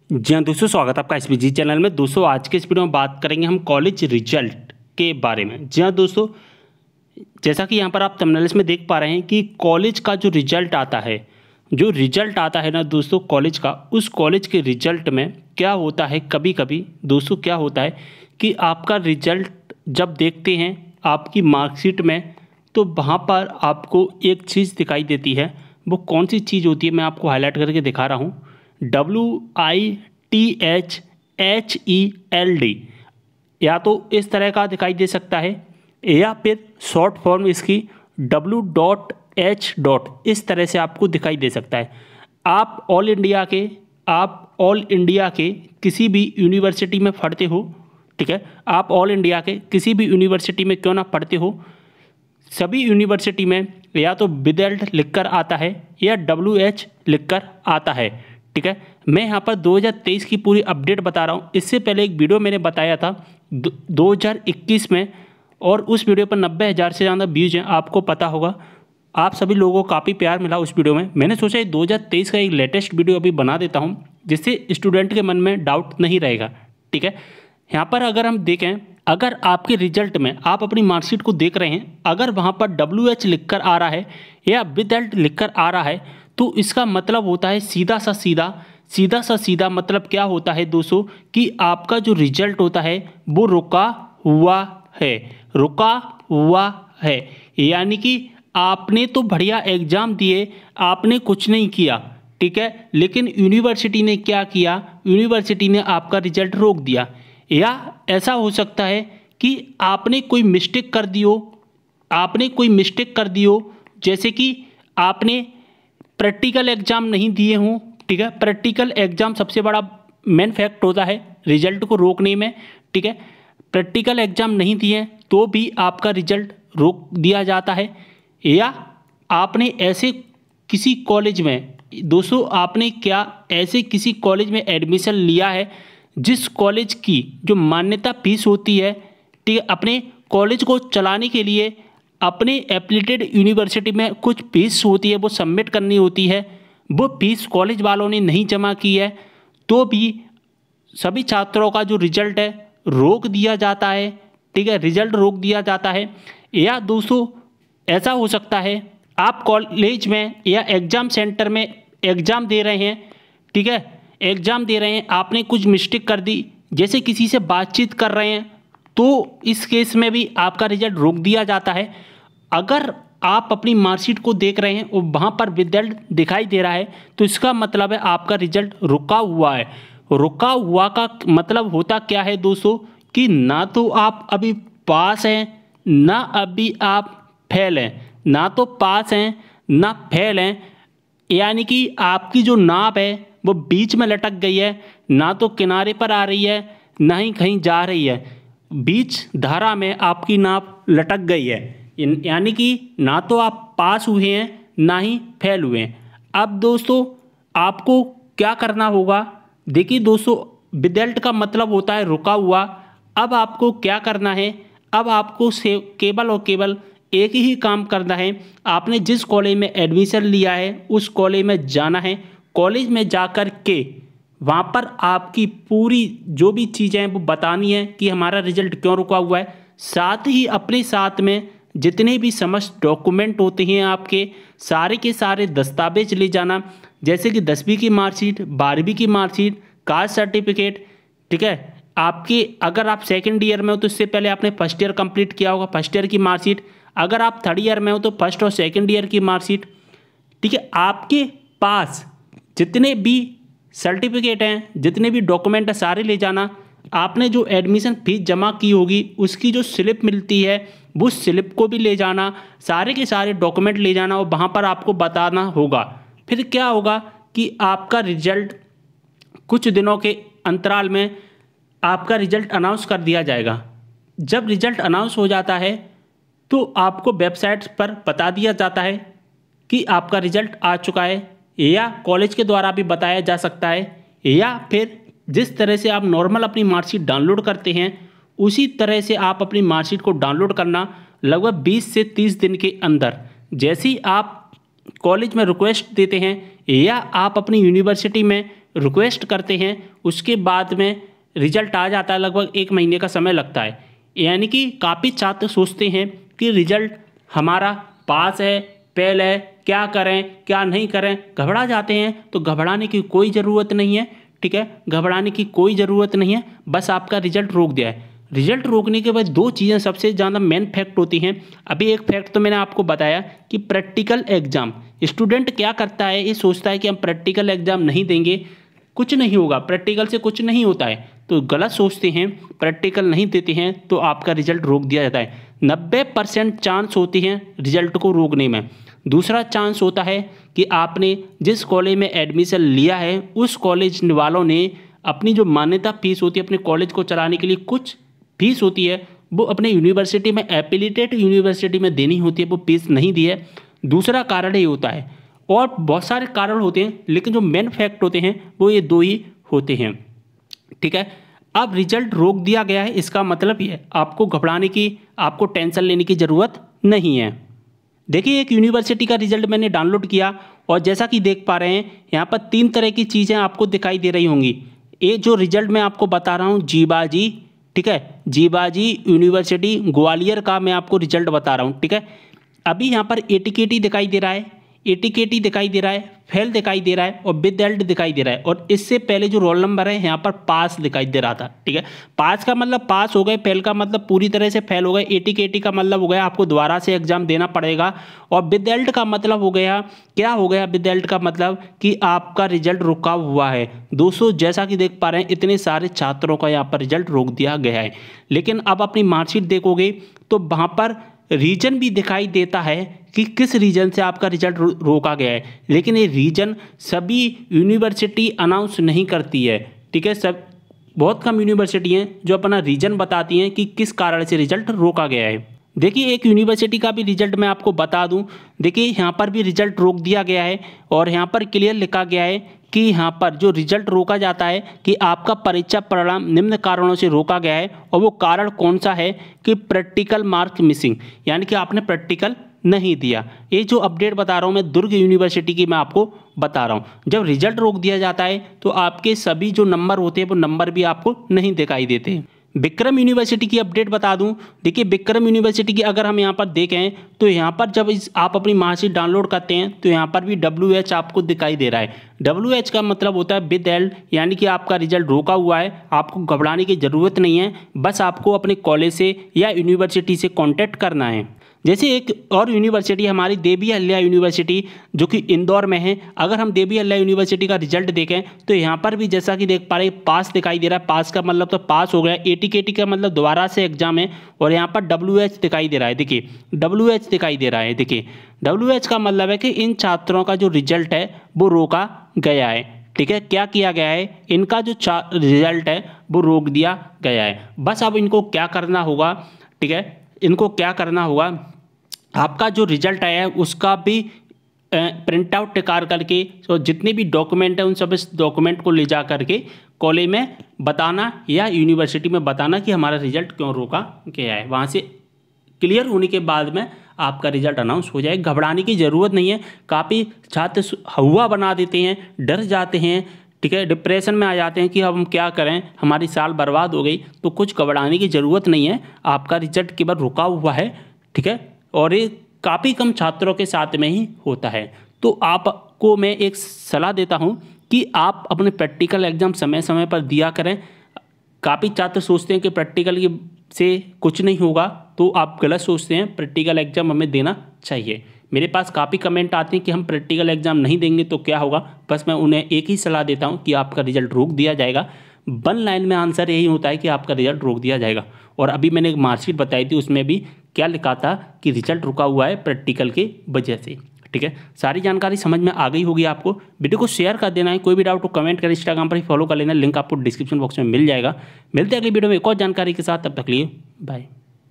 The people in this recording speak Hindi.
जी हाँ दोस्तों, स्वागत है आपका एसबीजी चैनल में। दोस्तों आज के इस वीडियो में बात करेंगे हम कॉलेज रिजल्ट के बारे में। जी हाँ दोस्तों, जैसा कि यहाँ पर आप थंबनेल में देख पा रहे हैं कि कॉलेज का जो रिजल्ट आता है ना दोस्तों कॉलेज का, उस कॉलेज के रिजल्ट में क्या होता है, कभी कभी दोस्तों क्या होता है कि आपका रिजल्ट जब देखते हैं आपकी मार्कशीट में, तो वहाँ पर आपको एक चीज़ दिखाई देती है। वो कौन सी चीज़ होती है मैं आपको हाईलाइट करके दिखा रहा हूँ। WITHHELD, या तो इस तरह का दिखाई दे सकता है या फिर शॉर्ट फॉर्म इसकी W.H. इस तरह से आपको दिखाई दे सकता है। आप ऑल इंडिया के किसी भी यूनिवर्सिटी में पढ़ते हो, ठीक है, आप ऑल इंडिया के किसी भी यूनिवर्सिटी में क्यों ना पढ़ते हो, सभी यूनिवर्सिटी में या तो रिजल्ट लिखकर आता है या WH लिखकर आता है, ठीक है। मैं यहाँ पर 2023 की पूरी अपडेट बता रहा हूँ। इससे पहले एक वीडियो मैंने बताया था 2021 में, और उस वीडियो पर 90,000 से ज़्यादा व्यूज हैं, आपको पता होगा। आप सभी लोगों को काफ़ी प्यार मिला उस वीडियो में। मैंने सोचा 2023 का एक लेटेस्ट वीडियो अभी बना देता हूँ, जिससे स्टूडेंट के मन में डाउट नहीं रहेगा, ठीक है। यहाँ पर अगर हम देखें, अगर आपके रिजल्ट में आप अपनी मार्कशीट को देख रहे हैं, अगर वहाँ पर WH लिखकर आ रहा है या रिजल्ट लिखकर आ रहा है, तो इसका मतलब होता है सीधा सा सीधा मतलब क्या होता है दोस्तों कि आपका जो रिजल्ट होता है वो रुका हुआ है। यानी कि आपने तो बढ़िया एग्जाम दिए, आपने कुछ नहीं किया, ठीक है, लेकिन यूनिवर्सिटी ने क्या किया, यूनिवर्सिटी ने आपका रिजल्ट रोक दिया। या ऐसा हो सकता है कि आपने कोई मिस्टेक कर दियो, जैसे कि आपने प्रैक्टिकल एग्जाम नहीं दिए हों, ठीक है। प्रैक्टिकल एग्जाम सबसे बड़ा मेन फैक्ट होता है रिजल्ट को रोकने में, ठीक है। प्रैक्टिकल एग्जाम नहीं दिए तो भी आपका रिजल्ट रोक दिया जाता है। या आपने ऐसे किसी कॉलेज में दोस्तों, आपने क्या ऐसे किसी कॉलेज में एडमिशन लिया है जिस कॉलेज की जो मान्यता फीस होती है, ठीक है, अपने कॉलेज को चलाने के लिए अपने एफिलिएटेड यूनिवर्सिटी में कुछ फीस होती है, वो सबमिट करनी होती है, वो फीस कॉलेज वालों ने नहीं जमा की है, तो भी सभी छात्रों का जो रिजल्ट है रोक दिया जाता है, ठीक है, रिजल्ट रोक दिया जाता है। या दोस्तों ऐसा हो सकता है आप कॉलेज में या एग्ज़ाम सेंटर में एग्ज़ाम दे रहे हैं, ठीक है, एग्ज़ाम दे रहे हैं, आपने कुछ मिस्टेक कर दी, जैसे किसी से बातचीत कर रहे हैं, तो इस केस में भी आपका रिजल्ट रोक दिया जाता है। अगर आप अपनी मार्कशीट को देख रहे हैं और वहाँ पर रिजल्ट दिखाई दे रहा है, तो इसका मतलब है आपका रिजल्ट रुका हुआ है। रुका हुआ का मतलब होता क्या है दोस्तों कि ना तो आप अभी पास हैं, ना अभी आप फेल हैं, ना तो पास हैं ना फेल हैं, यानी कि आपकी जो नाप है वो बीच में लटक गई है, ना तो किनारे पर आ रही है ना ही कहीं जा रही है, बीच धारा में आपकी नाप लटक गई है। यानी कि ना तो आप पास हुए हैं ना ही फेल हुए हैं। अब दोस्तों आपको क्या करना होगा, देखिए दोस्तों रिजल्ट का मतलब होता है रुका हुआ। अब आपको क्या करना है, अब आपको से केवल और केवल एक ही काम करना है। आपने जिस कॉलेज में एडमिशन लिया है उस कॉलेज में जाना है। कॉलेज में जाकर के वहाँ पर आपकी पूरी जो भी चीज़ें हैं वो बतानी है कि हमारा रिजल्ट क्यों रुका हुआ है। साथ ही अपने साथ में जितने भी समस्त डॉक्यूमेंट होते हैं आपके, सारे के सारे दस्तावेज ले जाना, जैसे कि 10वीं की मार्कशीट, 12वीं की मार्कशीट, कास्ट सर्टिफिकेट, ठीक है। आपके अगर आप सेकेंड ईयर में हो तो इससे पहले आपने फर्स्ट ईयर कंप्लीट किया होगा, फर्स्ट ईयर की मार्कशीट। अगर आप थर्ड ईयर में हो तो फर्स्ट और सेकेंड ईयर की मार्कशीट, ठीक है। आपके पास जितने भी सर्टिफिकेट हैं, जितने भी डॉक्यूमेंट हैं, सारे ले जाना। आपने जो एडमिशन फीस जमा की होगी उसकी जो स्लिप मिलती है वो स्लिप को भी ले जाना, सारे के सारे डॉक्यूमेंट ले जाना और वहाँ पर आपको बताना होगा। फिर क्या होगा कि आपका रिजल्ट कुछ दिनों के अंतराल में आपका रिजल्ट अनाउंस कर दिया जाएगा। जब रिजल्ट अनाउंस हो जाता है तो आपको वेबसाइट पर बता दिया जाता है कि आपका रिजल्ट आ चुका है, या कॉलेज के द्वारा भी बताया जा सकता है, या फिर जिस तरह से आप नॉर्मल अपनी मार्कशीट डाउनलोड करते हैं उसी तरह से आप अपनी मार्कशीट को डाउनलोड करना लगभग 20 से 30 दिन के अंदर। जैसे ही आप कॉलेज में रिक्वेस्ट देते हैं या आप अपनी यूनिवर्सिटी में रिक्वेस्ट करते हैं, उसके बाद में रिजल्ट आ जाता है, लगभग 1 महीने का समय लगता है। यानी कि काफ़ी छात्र सोचते हैं कि रिजल्ट हमारा पास है, फेल है, क्या करें क्या नहीं करें, घबरा जाते हैं। तो घबराने की कोई ज़रूरत नहीं है, ठीक है, घबराने की कोई ज़रूरत नहीं है, बस आपका रिजल्ट रोक दिया है। रिजल्ट रोकने के बाद 2 चीज़ें सबसे ज़्यादा मेन फैक्ट होती हैं। अभी एक फैक्ट तो मैंने आपको बताया कि प्रैक्टिकल एग्ज़ाम, स्टूडेंट क्या करता है, ये सोचता है कि हम प्रैक्टिकल एग्ज़ाम नहीं देंगे, कुछ नहीं होगा, प्रैक्टिकल से कुछ नहीं होता है, तो गलत सोचते हैं। प्रैक्टिकल नहीं देते हैं तो आपका रिजल्ट रोक दिया जाता है। 90% चांस होती हैं रिजल्ट को रोकने में। दूसरा चांस होता है कि आपने जिस कॉलेज में एडमिशन लिया है उस कॉलेज वालों ने अपनी जो मान्यता फीस होती है, अपने कॉलेज को चलाने के लिए कुछ फीस होती है, वो अपने यूनिवर्सिटी में, एफिलिएटेड यूनिवर्सिटी में देनी होती है, वो फीस नहीं दी है। दूसरा कारण ये होता है, और बहुत सारे कारण होते हैं, लेकिन जो मेन फैक्ट होते हैं वो ये 2 ही होते हैं, ठीक है। अब रिजल्ट रोक दिया गया है, इसका मतलब ये आपको घबराने की, आपको टेंशन लेने की ज़रूरत नहीं है। देखिए, एक यूनिवर्सिटी का रिजल्ट मैंने डाउनलोड किया और जैसा कि देख पा रहे हैं यहाँ पर 3 तरह की चीज़ें आपको दिखाई दे रही होंगी। ये जो रिजल्ट मैं आपको बता रहा हूँ जीबाजी, ठीक है, जीबाजी यूनिवर्सिटी ग्वालियर का मैं आपको रिजल्ट बता रहा हूँ, ठीक है। अभी यहाँ पर एटीकेटी दिखाई दे रहा है, एटीकेटी दिखाई दे रहा है, फेल दिखाई दे रहा है और विद दिखाई दे रहा है। और इससे पहले जो रोल नंबर है यहाँ पर पास दिखाई दे रहा था, ठीक है। पास का मतलब पास हो गए, फेल का मतलब पूरी तरह से फेल हो गए, एटीकेटी का मतलब हो गया आपको दोबारा से एग्जाम देना पड़ेगा, और विद का मतलब हो गया, क्या हो गया विद का मतलब कि आपका रिजल्ट रुका हुआ है। दोस्तों, जैसा कि देख पा रहे हैं इतने सारे छात्रों का यहाँ पर रिजल्ट रोक दिया गया है। लेकिन अब अपनी मार्कशीट देखोगे तो वहाँ पर रीजन भी दिखाई देता है कि किस रीजन से आपका रिजल्ट रोका गया है, लेकिन ये रीजन सभी यूनिवर्सिटी अनाउंस नहीं करती है, ठीक है। सब बहुत कम यूनिवर्सिटी हैं जो अपना रीजन बताती हैं कि किस कारण से रिजल्ट रोका गया है। देखिए, एक यूनिवर्सिटी का भी रिजल्ट मैं आपको बता दूं। देखिए, यहाँ पर भी रिजल्ट रोक दिया गया है और यहाँ पर क्लियर लिखा गया है कि यहाँ पर जो रिजल्ट रोका जाता है कि आपका परीक्षा परिणाम निम्न कारणों से रोका गया है, और वो कारण कौन सा है कि प्रैक्टिकल मार्क मिसिंग, यानी कि आपने प्रैक्टिकल नहीं दिया। ये जो अपडेट बता रहा हूँ मैं दुर्ग यूनिवर्सिटी की मैं आपको बता रहा हूँ। जब रिजल्ट रोक दिया जाता है तो आपके सभी जो नंबर होते हैं वो नंबर भी आपको नहीं दिखाई देते। विक्रम यूनिवर्सिटी की अपडेट बता दूं। देखिए, विक्रम यूनिवर्सिटी की अगर हम यहाँ पर देखें तो यहाँ पर जब आप अपनी मार्कशीट डाउनलोड करते हैं तो यहाँ पर भी WH आपको दिखाई दे रहा है। WH का मतलब होता है विद, यानी कि आपका रिजल्ट रोका हुआ है, आपको घबराने की ज़रूरत नहीं है, बस आपको अपने कॉलेज से या यूनिवर्सिटी से कॉन्टैक्ट करना है। जैसे एक और यूनिवर्सिटी हमारी देवी अहिल्या यूनिवर्सिटी जो कि इंदौर में है, अगर हम देवी अहिल्या यूनिवर्सिटी का रिजल्ट देखें तो यहाँ पर भी जैसा कि देख पा रहे हैं पास दिखाई दे रहा है, पास का मतलब तो पास हो गया, एटीकेटी का मतलब दोबारा से एग्जाम है, और यहाँ पर WH दिखाई दे रहा है। देखिए, WH दिखाई दे रहा है। देखिए, WH का मतलब है कि इन छात्रों का जो रिजल्ट है वो रोका गया है, ठीक है। क्या किया गया है, इनका जो रिजल्ट है वो रोक दिया गया है। बस अब इनको क्या करना होगा, ठीक है, इनको क्या करना होगा, आपका जो रिजल्ट आया है उसका भी प्रिंट आउट निकाल करके, तो जितने भी डॉक्यूमेंट हैं उन सब इस डॉक्यूमेंट को ले जा करके कॉलेज में बताना या यूनिवर्सिटी में बताना कि हमारा रिजल्ट क्यों रोका गया है। वहाँ से क्लियर होने के बाद में आपका रिजल्ट अनाउंस हो जाए। घबराने की ज़रूरत नहीं है। काफ़ी छात्र हुआ बना देते हैं, डर जाते हैं, ठीक है, डिप्रेशन में आ जाते हैं कि अब हम क्या करें, हमारी साल बर्बाद हो गई। तो कुछ घबराने की ज़रूरत नहीं है, आपका रिजल्ट केवल रुका हुआ है, ठीक है, और ये काफ़ी कम छात्रों के साथ में ही होता है। तो आपको मैं एक सलाह देता हूँ कि आप अपने प्रैक्टिकल एग्ज़ाम समय समय पर दिया करें। काफ़ी छात्र सोचते हैं कि प्रैक्टिकल की से कुछ नहीं होगा, तो आप गलत सोचते हैं। प्रैक्टिकल एग्ज़ाम हमें देना चाहिए। मेरे पास काफ़ी कमेंट आते हैं कि हम प्रैक्टिकल एग्ज़ाम नहीं देंगे तो क्या होगा। बस मैं उन्हें एक ही सलाह देता हूँ कि आपका रिजल्ट रोक दिया जाएगा। 1 लाइन में आंसर यही होता है कि आपका रिजल्ट रोक दिया जाएगा। और अभी मैंने एक मार्कशीट बताई थी, उसमें भी क्या लिखा था कि रिजल्ट रुका हुआ है प्रैक्टिकल की वजह से, ठीक है। सारी जानकारी समझ में आ गई होगी आपको। वीडियो को शेयर कर देना है, कोई भी डाउट हो कमेंट कर, इंस्टाग्राम पर ही फॉलो कर लेना, लिंक आपको डिस्क्रिप्शन बॉक्स में मिल जाएगा। मिलते हैं अगली वीडियो में एक और जानकारी के साथ, तब तक लिए बाय।